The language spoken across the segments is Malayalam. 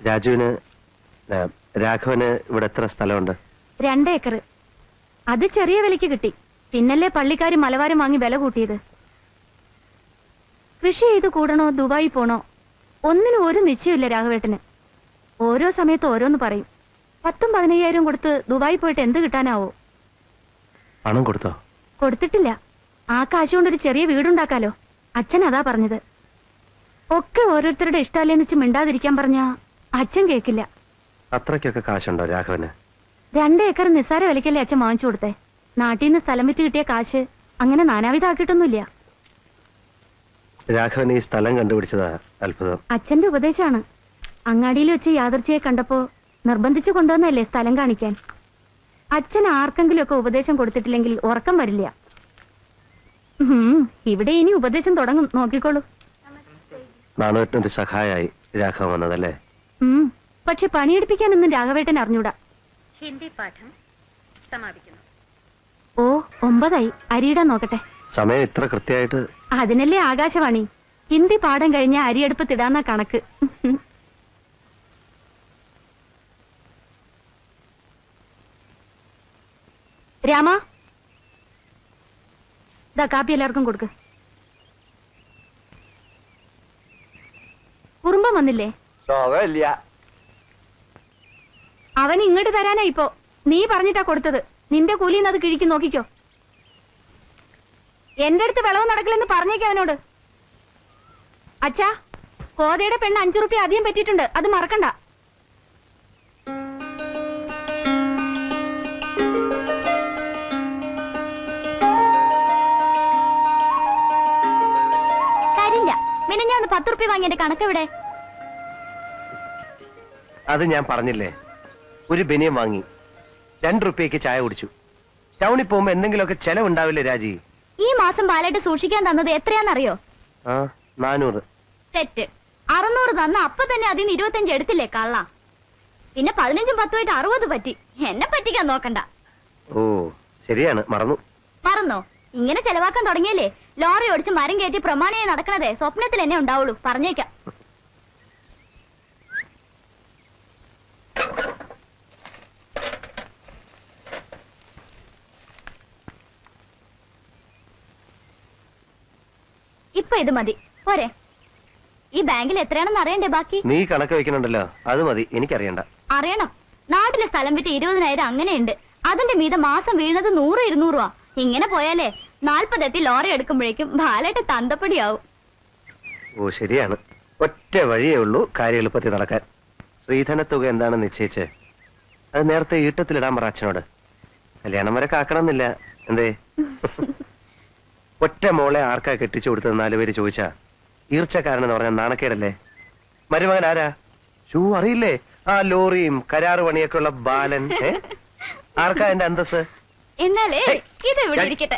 രാജുവിന് രാഘവന് ഇവിടെ എത്ര സ്ഥലമുണ്ട്? 2 ഏക്കർ. അത് ചെറിയ വിലയ്ക്ക് കിട്ടി. പിന്നല്ലേ പള്ളിക്കാര് മലവാരം വാങ്ങി വില കൂട്ടിയത്. കൃഷി ചെയ്ത് കൂടണോ ദുബായി പോണോ ഒന്നിനും ഒരു നിശ്ചയമില്ല രാഘവേട്ടന്. ഓരോ സമയത്ത് ഓരോന്ന് പറയും. 10,000-15,000 കൊടുത്ത് ദുബായി പോയിട്ട് എന്ത് കിട്ടാനാവോ? പണം കൊടുത്തോ? കൊടുത്തിട്ടില്ല. ആ കാശ് കൊണ്ടൊരു ചെറിയ വീടുണ്ടാക്കാലോ. അച്ഛൻ അതാ പറഞ്ഞത്. ഒക്കെ ഓരോരുത്തരുടെ ഇഷ്ടമല്ലേന്ന് വെച്ച് മിണ്ടാതിരിക്കാൻ പറഞ്ഞാ അച്ഛൻ കേക്കില്ല. അത്രയ്ക്കൊക്കെ കാശുണ്ടോ രാഘവന്? 2 ഏക്കർ നിസ്സാര വിലക്കല്ലേ അച്ഛൻ വാങ്ങിച്ചു കൊടുത്തേ. നാട്ടിൽ നിന്ന് സ്ഥലം വിറ്റ് കിട്ടിയ കാശ് അങ്ങനെ നാനാവിധാക്കിയിട്ടൊന്നുമില്ല. രാഘവൻ ഈ സ്ഥലം കണ്ടുപിടിച്ചതാ അത്ഭുതം. അച്ഛന്റെ ഉപദേശമാണ്. അങ്ങാടിയിൽ വെച്ച് യാദർച്ചയെ കണ്ടപ്പോ നിർബന്ധിച്ചു കൊണ്ടുവന്നല്ലേ സ്ഥലം കാണിക്കാൻ. അച്ഛൻ ആർക്കെങ്കിലും ഒക്കെ ഉപദേശം കൊടുത്തിട്ടില്ലെങ്കിൽ ഉറക്കം വരില്ല. ഇവിടെ ഇനി ഉപദേശം തുടങ്ങും, നോക്കിക്കോളൂ. നാണുവേട്ടനൊരു സഹായമായി രാഘവൻ വന്നതല്ലേ? പക്ഷെ പണിയെടുപ്പിക്കാനൊന്നും രാഘവേട്ടൻ അറിഞ്ഞൂടാ. ഹിന്ദി പാഠം സമാപിക്കുന്നു. ഓ 9 അരിയിടാൻ നോക്കട്ടെ. സമയം ഇത്ര കൃത്യമായിട്ട്? അതിനല്ലേ ആകാശവാണി. ഹിന്ദി പാഠം കഴിഞ്ഞ അരിയെടുപ്പത്തിടാന്ന കണക്ക്. രാമ, ദാ കാപ്പി എല്ലാവർക്കും കൊടുക്ക്. കുറുമ്പം വന്നില്ലേ? അവൻ ഇങ്ങോട്ട് തരാനാ ഇപ്പോ. നീ പറഞ്ഞിട്ടാ കൊടുത്തത്. നിന്റെ കൂലിന്ന് അത് കിഴിക്കും, നോക്കിക്കോ. എന്റെ അടുത്ത് വിളവ് നടക്കില്ലെന്ന് പറഞ്ഞേക്ക അവനോട്. അച്ഛാ, കോതയുടെ പെണ്ണ് 5 റുപ്യ അധികം പറ്റിയിട്ടുണ്ട്, അത് മറക്കണ്ട. തരില്ല. പിന്നെ ഞാൻ 10 റുപ്യ വാങ്ങിയ കണക്കെവിടെ? അത് ഞാൻ പറഞ്ഞില്ലേ, ഒരു ബനിയം വാങ്ങി 2 റുപ്യക്ക് ചായ കുടിച്ചു. ടൗണിൽ പോകുമ്പോ എന്തെങ്കിലുമൊക്കെ ചെലവുണ്ടാവില്ലേ രാജി? ഈ മാസം പാലായിട്ട് സൂക്ഷിക്കാൻ തന്നത് എത്രയാണെന്നറിയോ? 400. തെറ്റ്. 600 തന്ന അപ്പൊ തന്നെ അതിന് 25 എടുത്തില്ലേ കള്ള. പിന്നെ 15ഉം 10ഉമായിട്ട് 60 പറ്റി. എന്നെ പറ്റിക്കാൻ നോക്കണ്ട. ഓ ശരിയാണ്, മറന്നു. മറന്നോ? ഇങ്ങനെ ചെലവാക്കാൻ തുടങ്ങിയല്ലേ ലോറി ഓടിച്ച് മരം കയറ്റി പ്രമാണിയായി നടക്കണതേ സ്വപ്നത്തിൽ എന്നെ ഉണ്ടാവുള്ളൂ, പറഞ്ഞേക്കാം. ഇപ്പൊ ഇത് മതി പോരെ? ഈ ബാങ്കിൽ എത്രയാണെന്ന് അറിയണ്ടേ ബാക്കി? നീ കണക്ക് വെക്കണുണ്ടല്ലോ, അത് മതി, എനിക്കറിയണ്ട. അറിയണം. നാട്ടിലെ സ്ഥലം വിറ്റ് 20,000 അങ്ങനെയുണ്ട്. അതിന്റെ മീത മാസം വീണത് 100-200 രൂപ. ഇങ്ങനെ പോയാലേ 40 എത്തി ലോറി എടുക്കുമ്പോഴേക്കും ബാലായിട്ട് തന്തപ്പടിയാവും. ഓ ശരിയാണ്, ഒറ്റ വഴിയേ ഉള്ളൂ കാര്യം എളുപ്പത്തിൽ നടക്കാൻ. ശ്രീധന തുക എന്താണെന്ന് നിശ്ചയിച്ച് അത് നേരത്തെ ഈട്ടത്തിലിടാൻ പറ അച്ഛനോട്. കല്യാണം വരെ കാക്കണമെന്നില്ല. എന്തേ? ഒറ്റ മോളെ ആർക്കാ കെട്ടിച്ചു കൊടുത്തത് 4 പേര് ചോദിച്ചാ ഈർച്ചക്കാരനെന്ന് പറഞ്ഞാൽ നാണക്കേടല്ലേ? മരുമകൻ ആരാ? അറിയില്ലേ? ആ ലോറിയും കരാറ് പണിയൊക്കെ ഉള്ള ബാലൻ. ആർക്കാ എന്റെ അന്തസ്? എന്നാലേ ഇത് ഇവിടെ ഇരിക്കട്ടെ.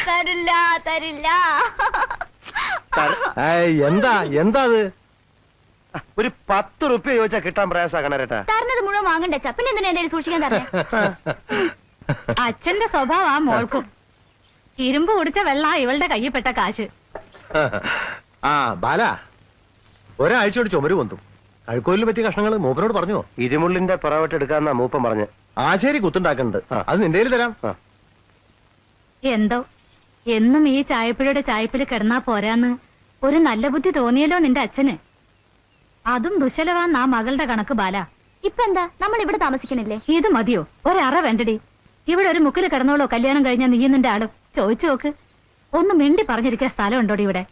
തരില്ല തരില്ല. എന്താ എന്താ അത്? ഒരു 10 റുപ്യ ചോദിച്ചാ കിട്ടാൻ പ്രയാസാക്കണേട്ടാ. തരണത് മുഴുവൻ വാങ്ങണ്ടേ? ചപ്പിന് എന്തിനാ എന്റെ സൂക്ഷിക്കാൻ തരണേ? അച്ഛന്റെ സ്വഭാവം ആ മോൾക്കും. ഇരുമ്പ് കുടിച്ച വെള്ള ഇവളുടെ കയ്യിൽപ്പെട്ട കാശ്. ബാല, ഒരാഴ്ചയോട് ചുമര് പൊന്തും. കഴുക്കോലിന് പറ്റിയ കഷ്ണങ്ങൾ മൂപ്പനോട് പറഞ്ഞോ? ഇരുമുള്ളിന്റെ പുറവട്ട് എടുക്കാന്നാ മൂപ്പൻ പറഞ്ഞു. ആശേരി കുത്തുണ്ടാക്കുന്നുണ്ട്, അത് നിന്റെ തരാം. എന്തോ എന്നും ഈ ചായപ്പുഴയുടെ ചായപ്പിൽ കിടന്നാ പോരാന്ന് ഒരു നല്ല ബുദ്ധി തോന്നിയല്ലോ നിന്റെ അച്ഛന്. അതും ദുശലവാന്ന് ആ മകളുടെ കണക്ക് ബാല. ഇപ്പൊ എന്താ നമ്മൾ ഇവിടെ താമസിക്കണില്ലേ? ഇത് മതിയോ? ഒരറ വേണ്ടടി. ഇവിടെ ഒരു മുക്കില് കിടന്നോളൂ കല്യാണം കഴിഞ്ഞ നീ നിന്റെ ആളും. ചോദിച്ചു നോക്ക്. ഒന്ന് മിണ്ടി പറഞ്ഞിരിക്കാൻ സ്ഥലം ഉണ്ടോടി ഇവിടെ?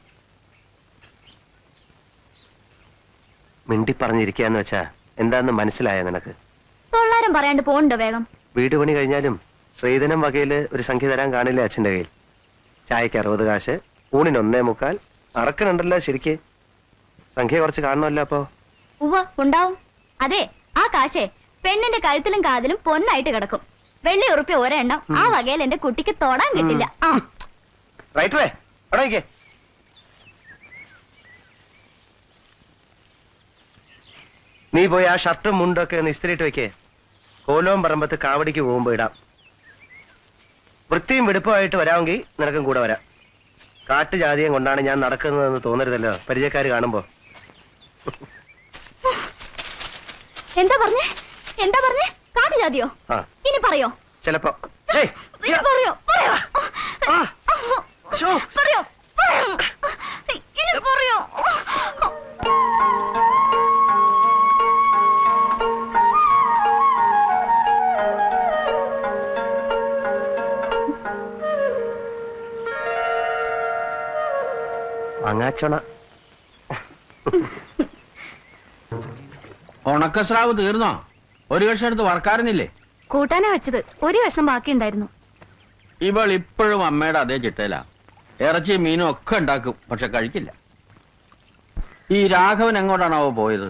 മിണ്ടി പറഞ്ഞിരിക്കാന്ന് വെച്ചാ എന്താന്ന് മനസ്സിലായ നിനക്ക്? തൊള്ളാരം പറയാണ്ട് പോണ്ടോ വേഗം? വീട് പണി കഴിഞ്ഞാലും ശ്രീധനം വകയില് ഒരു സംഖ്യ തരാൻ കാണില്ലേ അച്ഛന്റെ കയ്യിൽ? ചായക്ക് 60 കാശ്, ഊണിന് 1.25. അറക്കനുണ്ടല്ലോ ശരിക്ക്. സംഖ്യ കുറച്ച് കാണണമല്ലോ അപ്പൊ. ഉവ്വ് ഉണ്ടാവും. അതെ, ആ കാശേ പെണ്ണിന്റെ കഴുത്തിലും കാതിലും പൊന്നായിട്ട് കിടക്കും. വെള്ളി ഉറുപ്പ്യ ഒരെണ്ണം ആ വകയിൽ എന്റെ കുട്ടിക്ക് തൊടാൻ കിട്ടില്ല. നീ പോയി ആ ഷർട്ടും മുണ്ടൊക്കെ ഒന്ന് ഇസ്തിരിയിട്ട് വെക്കേ. കോലവും പറമ്പത്ത് കാവടിക്ക് പോകുമ്പോ ഇടാം. വൃത്തിയും വെടുപ്പമായിട്ട് വരാമെങ്കിൽ നിനക്കും കൂടെ വരാം. കാട്ടുജാതിയും കൊണ്ടാണ് ഞാൻ നടക്കുന്നതെന്ന് തോന്നരുതല്ലോ പരിചയക്കാര് കാണുമ്പോ. എന്താ പറഞ്ഞേ? എന്താ പറഞ്ഞേ? കാട്ടുജാതിയോ? ആ. ഇനി പറയോ? ചിലപ്പോ ഇനി പറയോ? പറയോ? ശോ. പറയോ? പറയോ? ഇനി പറയോ? അങ്ങാച്ചോണ. ഉണക്കസ്രാവ് തീർന്നോ? ഒരു കഷ്ണം എടുത്ത് വറക്കാറുന്നില്ലേ? കൂട്ടാനാ വെച്ചത്, ഒരു കഷ്ണം ബാക്കി ഉണ്ടായിരുന്നു. ഇവൾ ഇപ്പോഴും അമ്മയുടെ അതേ ചിട്ടയിലാ. ഇറച്ചി മീനും ഒക്കെ ഉണ്ടാക്കും, പക്ഷെ കഴിക്കില്ല. ഈ രാഘവൻ എങ്ങോട്ടാണാവോ പോയത്?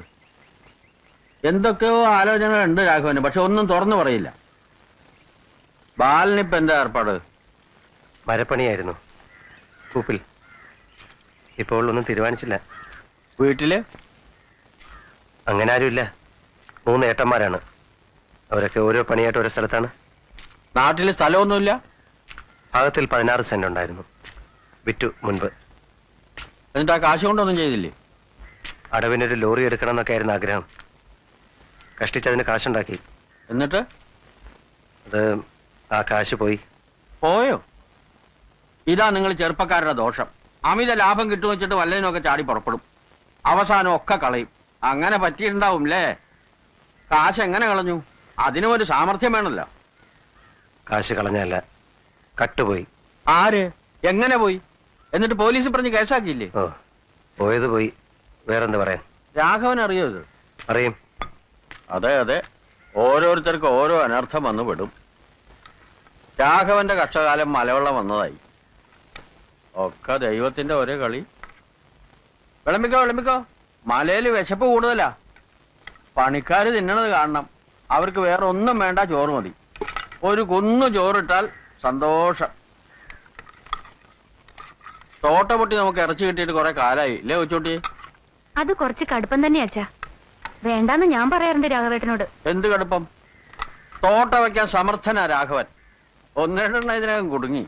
എന്തൊക്കെയോ ആലോചനകളുണ്ട് രാഘവന്, പക്ഷെ ഒന്നും തുറന്നു പറയില്ല. ബാലനിപ്പ എന്താ ഏർപ്പാട്? മരപ്പണിയായിരുന്നു കൂപ്പിൽ. ഇപ്പോൾ ഒന്നും തീരുമാനിച്ചില്ല. വീട്ടില് അങ്ങനെ ആരുമില്ല. 3 ഏട്ടന്മാരാണ്. അവരൊക്കെ ഓരോ പണിയായിട്ട് ഓരോ സ്ഥലത്താണ്. നാട്ടില് സ്ഥലമൊന്നുമില്ല. ഭാഗത്തിൽ 16 സെന്റ് ഉണ്ടായിരുന്നു. വിറ്റു മുൻപ്. എന്നിട്ട് ആ കാശ് കൊണ്ടൊന്നും ചെയ്തില്ലേ? അടവിനൊരു ലോറി എടുക്കണം എന്നൊക്കെ ആയിരുന്നു ആഗ്രഹം. കഷ്ടിച്ചതിന് കാശുണ്ടാക്കി. എന്നിട്ട് അത് ആ കാശ് പോയി. പോയോ? ഇതാ നിങ്ങൾ ചെറുപ്പക്കാരുടെ ദോഷം. അമിത ലാഭം കിട്ടും വെച്ചിട്ട് വല്ലതിനൊക്കെ ചാടി പുറപ്പെടും. അവസാനം ഒക്കെ കളയും. അങ്ങനെ പറ്റിയിട്ടുണ്ടാവും അല്ലേ? കാശ് എങ്ങനെ കളഞ്ഞു? അതിനും ഒരു സാമർഥ്യം വേണമല്ലോ. കാശ് കളഞ്ഞല്ല, കട്ടുപോയി. ആര്? എങ്ങനെ പോയി? എന്നിട്ട് പോലീസ് പറഞ്ഞ് കേസാക്കിയില്ലേ? ഓ, പോയത് പോയി. വേറെന്ത് പറയാൻ? രാഘവൻ അറിയോ ഇത്? അറിയും. അതെ അതെ, ഓരോരുത്തർക്ക് ഓരോ അനർത്ഥം വന്നു പെടും. രാഘവന്റെ കഷ്ടകാലം മലവെള്ളം വന്നതായി. ഒക്കെ ദൈവത്തിന്റെ ഒരേ കളി. വിളമ്പിക്കോ വിളമ്പിക്കോ. മലയിൽ വിശപ്പ് കൂടുതലാ. പണിക്കാര് തിന്നണത് കാണണം. അവർക്ക് വേറെ ഒന്നും വേണ്ട, ചോറ് മതി. ഒരു കുന്നു ചോറിട്ടാൽ സന്തോഷം. തോട്ട പൊട്ടി നമുക്ക് ഇറച്ചി കിട്ടിയിട്ട് കുറെ കാലായി ഇല്ലേ കൊച്ചോട്ടി? അത് കുറച്ച് കടുപ്പം തന്നെയാ അച്ഛാ. വേണ്ടാന്ന് ഞാൻ പറയാറുണ്ട് രാഘവേട്ടനോട്. എന്ത് കടുപ്പം? തോട്ട വയ്ക്കാൻ സമർത്ഥനാ രാഘവൻ. ഒന്നേണ്ടെണ്ണ ഇതിനകം കുടുങ്ങി.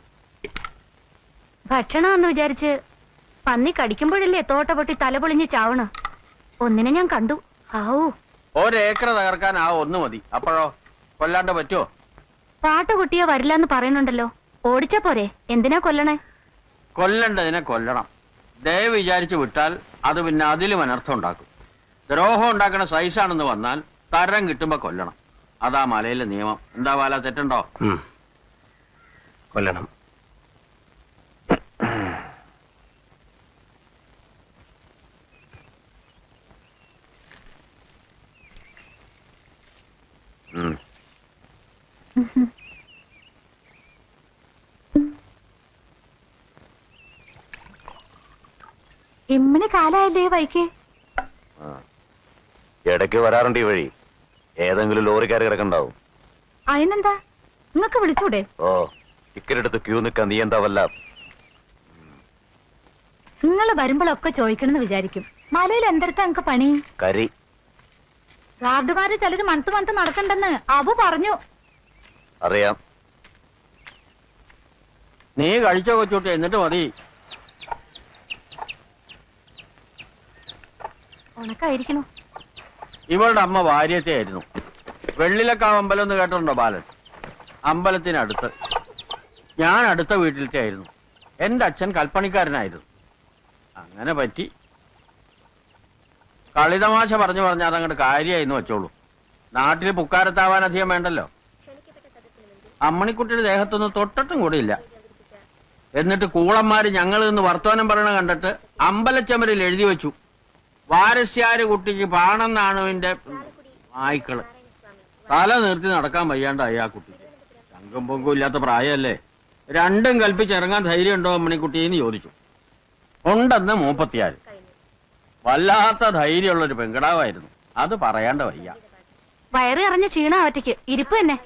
ഭക്ഷണമെന്ന് വിചാരിച്ച് പന്നി കടിക്കുമ്പോഴല്ലേ തോട്ട പൊട്ടി തലപൊളിഞ്ഞ് ചാവണ. ഒന്നിനെ ഞാൻ കണ്ടു. ആവൂ, ഒരേക്കർ തകർക്കാൻ ആ ഒന്ന് മതി. അപ്പോഴോ കൊല്ലാണ്ട് പറ്റുമോ? പാട്ട പൊട്ടിയ വരില്ലെന്ന് പറയുന്നുണ്ടല്ലോ. ഓടിച്ച പോരെ, എന്തിനാ കൊല്ലണേ? കൊല്ലണ്ടതിനെ കൊല്ലണം. ദയവ് വിചാരിച്ച് വിട്ടാൽ അത് പിന്നെ അതിലും അനർത്ഥം ഉണ്ടാക്കും. ദ്രോഹം ഉണ്ടാക്കണ സൈസാണെന്ന് വന്നാൽ തരം കിട്ടുമ്പോ കൊല്ലണം. അതാ മലയിലെ നിയമം. എന്താ ബാല, തെറ്റുണ്ടോ? കൊല്ലണം. ഇമ്മന് കാലായല്ലേ വൈക്ക്? ഇടയ്ക്ക് വരാറുണ്ട് ഈ വഴി. ഏതെങ്കിലും ലോറിക്കാർ കിടക്കണ്ടാവും. അതിനെന്താ, നിങ്ങക്ക് വിളിച്ചൂടെ? ഓ, ടിക്കറ്റെടുത്ത് ക്യൂ നിൽക്കാൻ നീ എന്താ വല്ല? നിങ്ങൾ വരുമ്പോഴൊക്കെ ചോദിക്കണമെന്ന് വിചാരിക്കും. മലയിൽ എന്തെടുത്താ നിങ്ങക്ക് പണി? കരി. ഗാർഡുമാര് ചിലര് മണത്ത് നടക്കണ്ടെന്ന് അബു പറഞ്ഞു. അറിയാം. നീ കഴിച്ചോ കൊച്ചോട്ടി, എന്നിട്ട് മതി. ഉണക്കായിരിക്കണോ? ഇവളുടെ അമ്മ വാര്യത്തെ ആയിരുന്നു. വെള്ളിലക്കാവ് അമ്പലം എന്ന് കേട്ടിട്ടുണ്ടോ ബാലൻ? അമ്പലത്തിനടുത്ത്. ഞാൻ അടുത്ത വീട്ടിലത്തെ ആയിരുന്നു. എന്റെ അച്ഛൻ കൽപ്പണിക്കാരനായിരുന്നു. അങ്ങനെ പറ്റി. കളിതമാശ പറഞ്ഞു അതങ്ങോട്ട് കാര്യമായിരുന്നു വെച്ചോളൂ. നാട്ടിൽ പുക്കാരത്താവാൻ അധികം വേണ്ടല്ലോ. അമ്മണിക്കുട്ടിയുടെ ദേഹത്തൊന്നും തൊട്ടിട്ടും കൂടിയില്ല. എന്നിട്ട് കൂളന്മാര് ഞങ്ങൾ നിന്ന് വർത്തമാനം പറയണ കണ്ടിട്ട് അമ്പലച്ചമരിൽ എഴുതി വെച്ചു, വാരസ്യാര് കുട്ടിക്ക് പാണെന്നാണുവിന്റെ നായ്ക്കള്. തല നിർത്തി നടക്കാൻ വയ്യാണ്ടായി ആ കുട്ടിക്ക്. ചങ്കും പൊങ്കും ഇല്ലാത്ത പ്രായമല്ലേ. രണ്ടും കൽപ്പിച്ചിറങ്ങാൻ ധൈര്യമുണ്ടോ അമ്മണിക്കുട്ടിന്ന് ചോദിച്ചു. ഉണ്ടെന്ന് 34. വല്ലാത്ത ധൈര്യമുള്ളൊരു പെങ്കടാവായിരുന്നു. അത് പറയാണ്ട് വയ്യ. വയറ് അറിഞ്ഞ ക്ഷീണാവറ്റയ്ക്ക് ഇരിപ്പ് തന്നെ.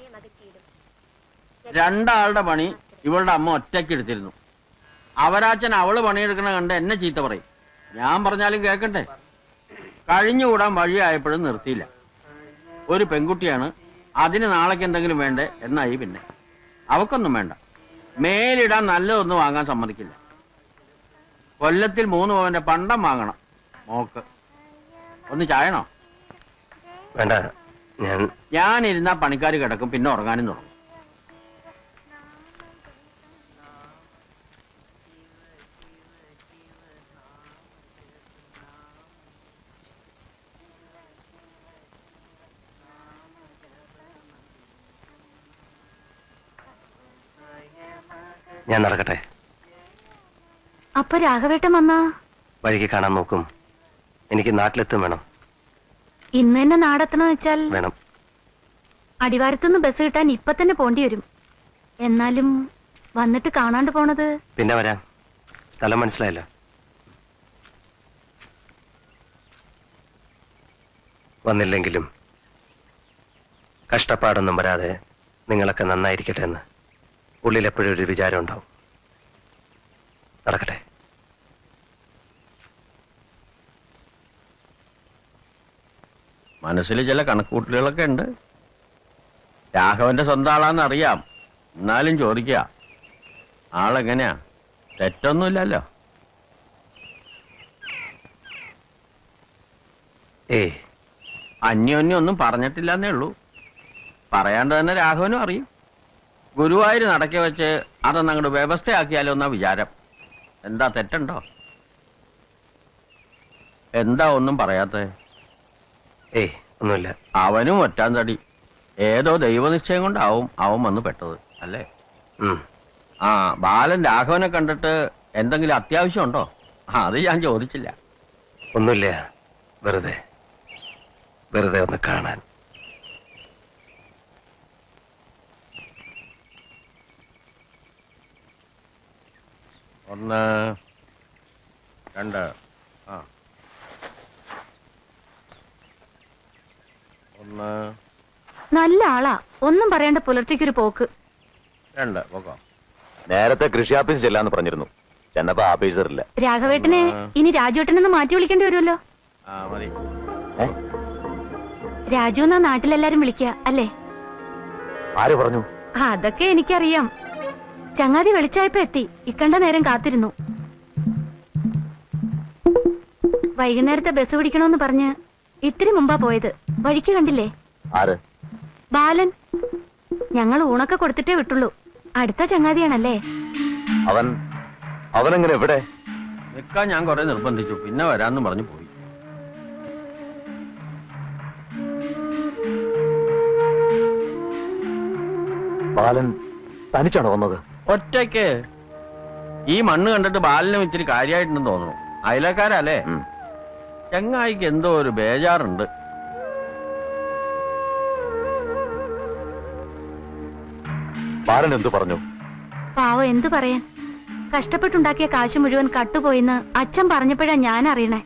രണ്ടാളുടെ പണി ഇവളുടെ അമ്മ ഒറ്റയ്ക്ക് എടുത്തിരുന്നു. അവരാച്ചൻ അവള് പണിയെടുക്കണ കണ്ട് എന്നെ ചീത്ത പറയും. ഞാൻ പറഞ്ഞാലും കേൾക്കണ്ടേ. കഴിഞ്ഞുകൂടാൻ വഴിയായപ്പോഴും നിർത്തിയില്ല. ഒരു പെൺകുട്ടിയാണ്, അതിന് നാളേക്ക് എന്തെങ്കിലും വേണ്ടേ എന്നായി. പിന്നെ അവക്കൊന്നും വേണ്ട. മേലിടാൻ നല്ലതൊന്നും വാങ്ങാൻ സമ്മതിക്കില്ല. കൊല്ലത്തിൽ 3 പവന്റെ പണ്ടം വാങ്ങണം മോക്ക്. ഒന്ന് ചായണോ? വേണ്ട, ഞാനിരുന്നാ പണിക്കാർ കിടക്കും, പിന്നെ ഉറങ്ങാനും തുടങ്ങും. ഞാൻ നടക്കട്ടെ. അപ്പൊ രാഘവേട്ടൻ വന്നാ വഴിക്ക് കാണാൻ നോക്കും. എനിക്ക് നാട്ടിലെത്തും വേണം. ഇന്ന് തന്നെ നാടെത്തണമെന്ന് വെച്ചാൽ വേണം. അടിവാരത്തുനിന്ന് ബസ് കിട്ടാൻ ഇപ്പൊ തന്നെ പോണ്ടി വരും. എന്നാലും വന്നിട്ട് കാണാണ്ട് പോണത്. പിന്നെ വരാം. സ്ഥലം മനസ്സിലായല്ലോ. വന്നില്ലെങ്കിലും കഷ്ടപ്പാടൊന്നും വരാതെ നിങ്ങളൊക്കെ നന്നായിരിക്കട്ടെ എന്ന് ഉള്ളിൽ എപ്പോഴും ഒരു വിചാരം ഉണ്ടാവും. നടക്കട്ടെ. മനസ്സിൽ ചില കണക്കുകൂട്ടലുകളൊക്കെ ഉണ്ട്. രാഘവന്റെ സ്വന്തം ആളാന്ന് അറിയാം, എന്നാലും ചോദിക്കുക, ആളെങ്ങനെയാ? തെറ്റൊന്നുമില്ലല്ലോ. ഏയ്, അന്യോന്യം ഒന്നും പറഞ്ഞിട്ടില്ലെന്നേ ഉള്ളൂ. പറയാണ്ട് തന്നെ രാഘവനും അറിയും. ഗുരുവായൂർ നടക്കി വെച്ച് അതൊന്നും അങ്ങോട്ട് വ്യവസ്ഥയാക്കിയാലോ എന്നാ വിചാരം. എന്താ തെറ്റുണ്ടോ? എന്താ ഒന്നും പറയാത്തേ? ഏയ്, ഒന്നുമില്ല. അവനും ഒറ്റാൻ തടി. ഏതോ ദൈവനിശ്ചയം കൊണ്ടാവും അവൻ വന്ന് പെട്ടത് അല്ലേ? ആ, ബാലൻ രാഘവനെ കണ്ടിട്ട് എന്തെങ്കിലും അത്യാവശ്യം ഉണ്ടോ? അത് ഞാൻ ചോദിച്ചില്ല. ഒന്നുമില്ല, വെറുതെ വെറുതെ ഒന്ന് കാണാൻ. ഒന്ന്, രണ്ട്, ആ, ഒന്ന്, നല്ല ആളാ, ഒന്നും പറയേണ്ട. പുലർച്ചയ്ക്കൊരു പോക്ക്. രണ്ട്, പോകാം. നേരത്തെ കൃഷി ഓഫീസ് ചെല്ലാന്ന് പറഞ്ഞിരുന്നു. ചെന്നപ്പോ ഓഫീസറില്ല. രാഘവേട്ടനെ ഇനി രാജുവേട്ടനെന്ന് മാറ്റി വിളിക്കേണ്ടി വരുമല്ലോ. ആ, മതി. രാജു എന്നാ നാട്ടിലെല്ലാരും വിളിക്കുക അല്ലേ? ആര് പറഞ്ഞു? അതൊക്കെ എനിക്കറിയാം. ചങ്ങാതി വെളിച്ചായപ്പോ എത്തി. ഇക്കണ്ട നേരം കാത്തിരുന്നു. വൈകുന്നേരത്തെ ബസ് പിടിക്കണോന്ന് പറഞ്ഞ് ഇത്തിരി മുമ്പാ പോയത്. വഴിക്ക് കണ്ടില്ലേ? ആര്? ബാലൻ. ഞങ്ങൾ ഊണൊക്കെ കൊടുത്തിട്ടേ വിട്ടുള്ളൂ. അടുത്ത ചങ്ങാതിയാണല്ലേ? അവനെങ്ങനെ എവിടെ? നിൽക്കാൻ ഞാൻ കുറെ നിർബന്ധിച്ചു, പിന്നെ വരാന്ന് പറഞ്ഞു പോയി. ബാലൻ തനിച്ചാണോ വന്നത്? ഒറ്റയ്ക്ക്. ഈ മണ്ണ് കണ്ടിട്ട് ബാലനും ഇത്തിരി കാര്യമായിട്ടുണ്ടെന്ന് തോന്നുന്നു. അയലക്കാരല്ലേ? ചങ്ങായിക്ക് എന്തോ ഒരു ബേജാറുണ്ട്. ബാലൻ എന്തു പറഞ്ഞു? പാവം, എന്തു പറയാൻ. കഷ്ടപ്പെട്ടുണ്ടാക്കിയ കാശ് മുഴുവൻ കട്ടുപോയിന്ന് അച്ഛൻ പറഞ്ഞപ്പോഴാ ഞാൻ അറിയണേ.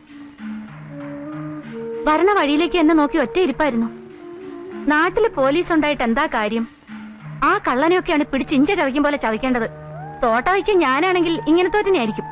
ഭരണ വഴിയിലേക്ക് എന്നെ നോക്കി ഒറ്റ ഇരിപ്പായിരുന്നു. നാട്ടില് പോലീസ് ഉണ്ടായിട്ട് എന്താ കാര്യം? ആ കള്ളനെയൊക്കെയാണ് പിടിച്ച് ഇഞ്ച ചതയ്ക്കും പോലെ ചതയ്ക്കേണ്ടത്. തോട്ട വയ്ക്കാൻ ഞാനാണെങ്കിൽ ഇങ്ങനത്തെ തന്നെയായിരിക്കും.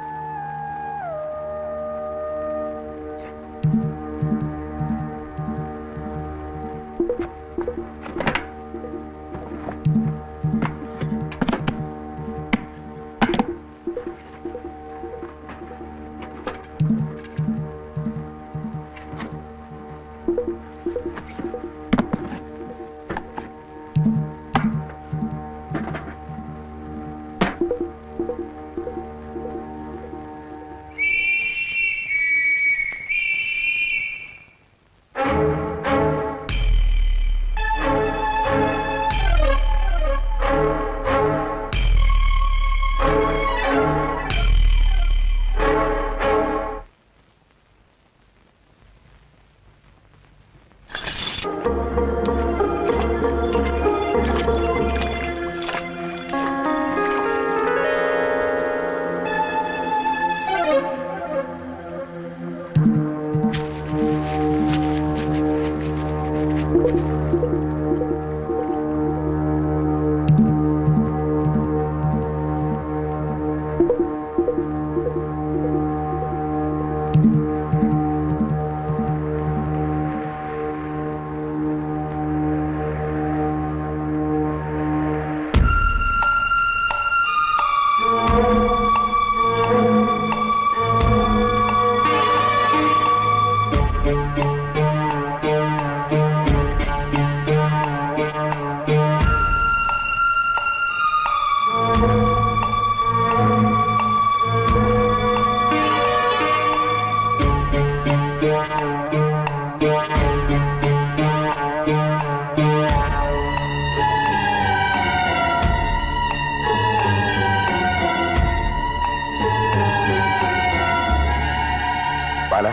ബാല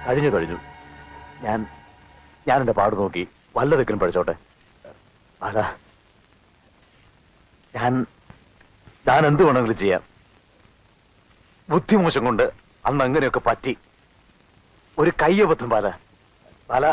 കഴിഞ്ഞു കഴിഞ്ഞു. ഞാൻ എന്റെ പാട് നോക്കി വല്ല തെക്കിനും പഠിച്ചോട്ടെ. ബാല ഞാൻ എന്ത് വേണമെങ്കിലും ചെയ്യാം. ബുദ്ധിമോശം കൊണ്ട് അന്ന് അങ്ങനെയൊക്കെ പറ്റി. ഒരു കയ്യബദ്ധം ബാല. ബാല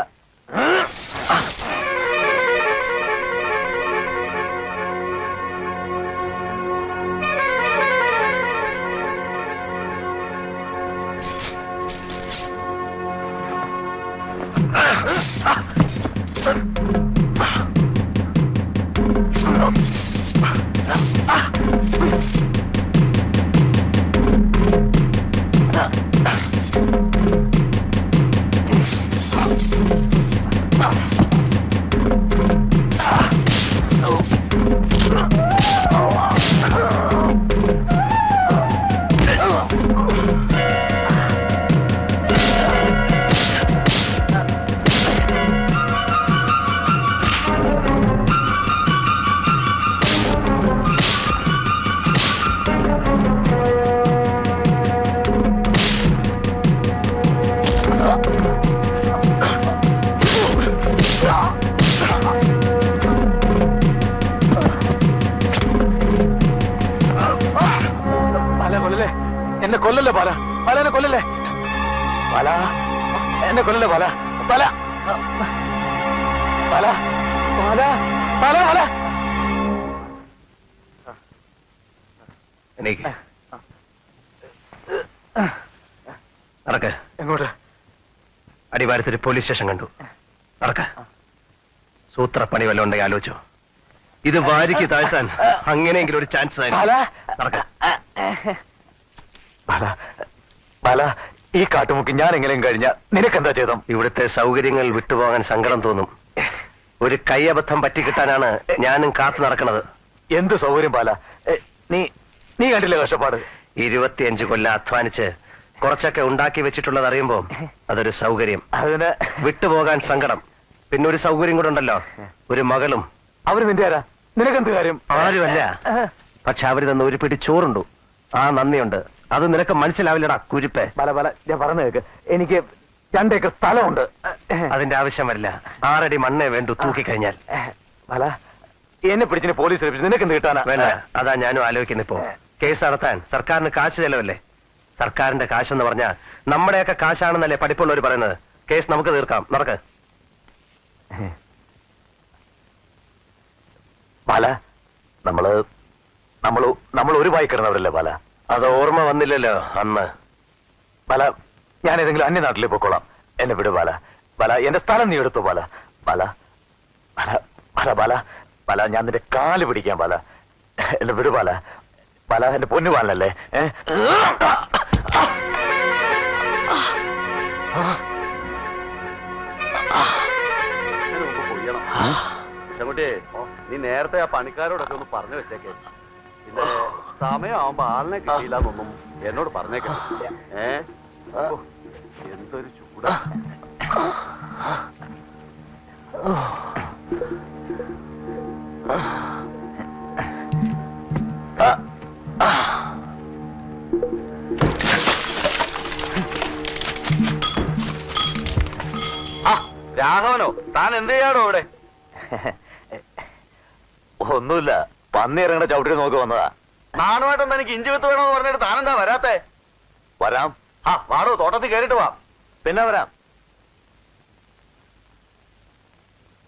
എന്നെ കൊല്ലല്ലേ ബാല. ബാല എന്നെ കൊല്ലല്ലേ ബാല. എന്നെ കൊല്ലല്ലേ ബാല. ബാല ബാല ബാല ബാല ബാല. എനിക്ക് നടക്ക. എങ്ങോട്ട്? അടിവാരത്തൊരു പോലീസ് സ്റ്റേഷൻ കണ്ടു. നടക്ക. സൂത്രപ്പണി വല്ലതും ഉണ്ടെങ്കിൽ ആലോചിച്ചോ. ഇത് വാരിക്ക് താഴ്ത്താൻ അങ്ങനെയെങ്കിലും ഒരു ചാൻസ് നടക്ക. ബാല ബാല ഈ കാട്ടുമുക്കി ഞാൻ എങ്ങനെയും കഴിഞ്ഞ നിനക്കെന്താ ചെയ്തം? ഇവിടുത്തെ സൗകര്യങ്ങൾ വിട്ടുപോകാൻ സങ്കടം തോന്നും. ഒരു കൈയബദ്ധം പറ്റിക്കിട്ടാനാണ് ഞാനും കാത്തു നടക്കുന്നത്. എന്ത് സൗകര്യം ബാല? നീ കണ്ടില്ലേ കഷ്ടപ്പാട്? 25 കൊല്ലം അധ്വാനിച്ച് കുറച്ചൊക്കെ ഉണ്ടാക്കി വെച്ചിട്ടുള്ളത് അറിയുമ്പോ അതൊരു സൗകര്യം. അതിന് വിട്ടുപോകാൻ സങ്കടം. പിന്നെ ഒരു സൗകര്യം കൂടെ ഉണ്ടല്ലോ, ഒരു മകളും. അവര് നിന്റെ ആരാ? നിനക്കെന്ത് കാര്യം? ആരുമല്ല, പക്ഷെ അവര് തന്ന ഒരു പിടി ചോറുണ്ടു. ആ നന്ദിയുണ്ട്. അത് നിനക്ക് മനസ്സിലാവില്ലടാ കുരിപ്പേ. ബാല ബാല ഞാൻ പറഞ്ഞു കേക്ക്, എനിക്ക് 2 ഏക്കർ സ്ഥലമുണ്ട്. അതിന്റെ ആവശ്യം വരില്ല. 6 അടി മണ്ണേ വേണ്ടു തൂക്കിക്കഴിഞ്ഞാൽ. ബാല എന്നെ പിടിച്ചിന് പോലീസ് ഏൽപ്പിച്ചു, നിനക്കെന്ത് കിട്ടാനാ? വേണ്ട, അതാ ഞാനും ആലോചിക്കുന്ന. ഇപ്പോ കേസ് നടത്താൻ സർക്കാരിന് കാശ് ചെലവല്ലേ. സർക്കാരിന്റെ കാശെന്ന് പറഞ്ഞാൽ നമ്മുടെയൊക്കെ കാശാണെന്നല്ലേ പഠിപ്പുള്ളവർ പറയുന്നത്. കേസ് നമുക്ക് തീർക്കാം. നടക്ക്. ബാല നമ്മൾ ഒരു വായി കിടന്നവരല്ലേ ബാല? അത് ഓർമ്മ വന്നില്ലല്ലോ അന്ന്. ബാല ഞാൻ ഏതെങ്കിലും അന്യനാട്ടിലേക്ക് പോയിക്കോളാം. എന്നെ വിട് ബാല. ബാല എന്റെ സ്ഥലം നീ എടുത്തു ബാല. ബാല ബാല ബാല ബാല ബാല ഞാൻ നിന്റെ കാല് പിടിക്കാം ബാല. എന്നെ വിട് ബാല. ബാല എന്റെ പൊന്നു ബാലല്ലേ? നീ നേരത്തെ ആ പണിക്കാരോടൊക്കെ ഒന്ന് പറഞ്ഞു വെച്ചേക്കേ. പിന്നെ സമയമാകുമ്പോ ആളിനെ കിട്ടിയില്ല എന്നൊന്നും എന്നോട് പറഞ്ഞേക്കേ. എന്തൊരു ചൂടാ. രാഘവനോ, താൻ എന്ത് ചെയ്യാടോ ഇവിടെ? ഒന്നുമില്ല, പന്നി ഇറങ്ങണ ചവിട്ടി നോക്കി വന്നതാ. നാണുമായിട്ടൊന്നും എനിക്ക് ഇഞ്ചി വിത്ത് വേണമെന്ന് പറഞ്ഞിട്ട് താനെന്താ വരാത്തെ? വരാം. വാടോ, തോട്ടത്തിൽ കയറിയിട്ട് വാ. പിന്നെ വരാം.